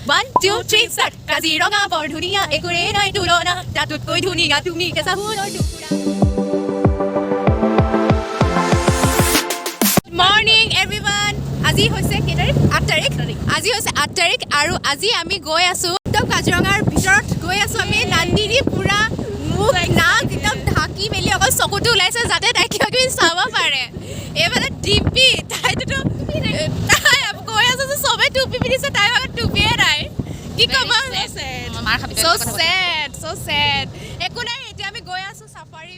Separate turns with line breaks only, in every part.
1 2 3 start Kaziranga বৰ ধুনীয়া একোৰে নাই তুলনা তাতকৈ ধুনীয়া তুমি কেঁচা ফুলৰ টুকুৰা মৰ্নিং এভৰিৱান আজি হৈছে কি তাৰিখ 8 তাৰিখ আজি হৈছে 8 তাৰিখ আৰু আজি আমি গৈ আছো একদম কাজিৰঙাৰ ভিতৰত গৈ আছো আমি নান্দিনী পুৰা মুখ নাক একদম ঢাকি মেলি অকল চকুটো ওলাইছে যাতে তাই কিবা কিবি চাব পাৰে এইফালে ডিম্পি তাইতো তাই গৈ আছে যে চবে টুপি পিন্ধিছে তাই ভাবে টুপিয়ে নাই কি কবা so sad একো নাই এতিয়া আমি গৈ আছো সাফাৰী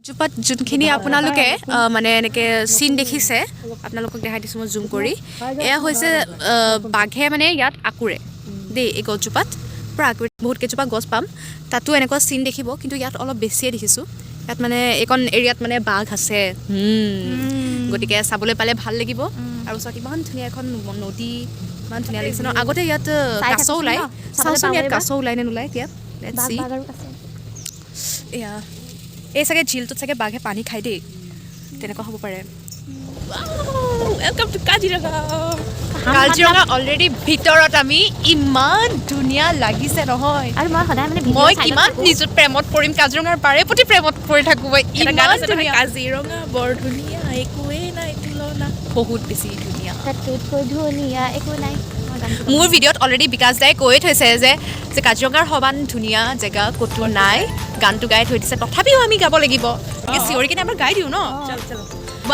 জুপাত যোনখিনি আপোনালোকে মানে এনেকে সিন দেখিছে আপোনালোকক দেখাই দিছোঁ মই জুম কৰি এয়া হৈছে বাঘে মানে ইয়াত আকুৰে দেই এই গছজোপাত পুৰা আকুৰে বহুত কেইজোপা গছ পাম তাতো এনেকুৱা সিন দেখিব কিন্তু ইয়াত অলপ বেছিয়ে দেখিছোঁ ইয়াত মানে এইকণ এৰিয়াত মানে বাঘ আছে গতিকে চাবলৈ পালে ভাল লাগিব আৰু ওচৰত ইমান ধুনীয়া এখন নদী ইমান ধুনীয়া লাগিছে ন আগতে ইয়াত কাছ ওলায় চাওঁচোন ইয়াত কাছ ওলাই নে নোলায় এতিয়া লেটছ সি এয়া এই চাগে ঝিলটোত চাগে বাঘে পানী খাই দেই তেনেকুৱা হ'ব পাৰে welcome to Kaziranga Kaziranga already ভিতৰত আমি ইমান ধুনীয়া লাগিছে নহয় আৰু মই সদায় মানে মই কিমান নিজত প্ৰেমত পৰিম কাজিৰঙাৰ বাৰে প্ৰতি প্ৰেমত পৰি থাকোঁ ইমান ধুনীয়া কাজিৰঙা বৰ ধুনীয়া একোৱে নাই তুলনা বহুত বেছি ধুনীয়া তাতকৈ ধুনীয়া একো নাই মোৰ ভিডিঅ'ত অলৰেডি বিকাশ দাই কৈ থৈছে যে কাজিৰঙাৰ সমান ধুনীয়া জেগা ক'তো নাই গানটো গাই থৈ দিছে তথাপিও আমি গাব লাগিব চিঞৰি কিনে আমাৰ গাই দিওঁ ন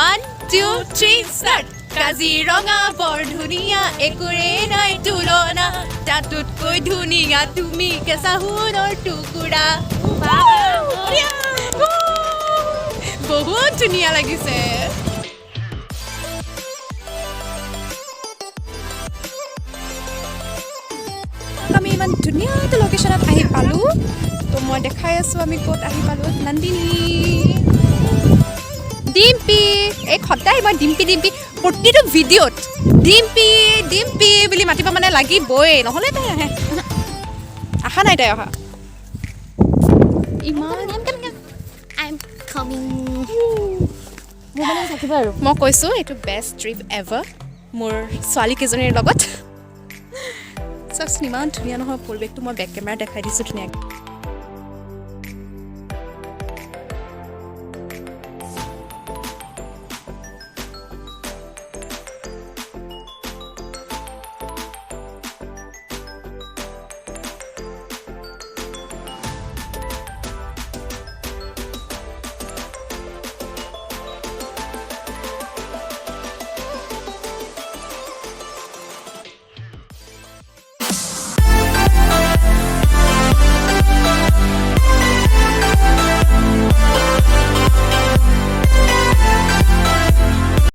1 2 3 start কাজিৰঙা বৰ ধুনীয়া একোৰে নাই তুলনা তাতকৈ ধুনীয়া তুমি কেঁচা সোণৰ টুকুৰা বহুত ধুনীয়া লাগিছে আমি ইমান ধুনীয়া এটা লোকেশ্যনত আহি পালোঁ তো মই দেখাই আছোঁ আমি ক'ত আহি পালোঁ নন্দিনী ডিম্পি এই সদায় মই ডিম্পি প্ৰতিটো ভিডিঅ'ত ডিম্পি বুলি মাতিব মানে লাগিবই নহ'লে তাই আহে আহা নাই তাই অহা ইমান মই কৈছোঁ এইটো বেষ্ট ট্ৰিপ এভাৰ মোৰ ছোৱালীকেইজনীৰ লগত চাওকচোন ইমান ধুনীয়া নহয় পৰিৱেশটো মই বেক কেমেৰা দেখাই দিছোঁ ধুনীয়াকৈ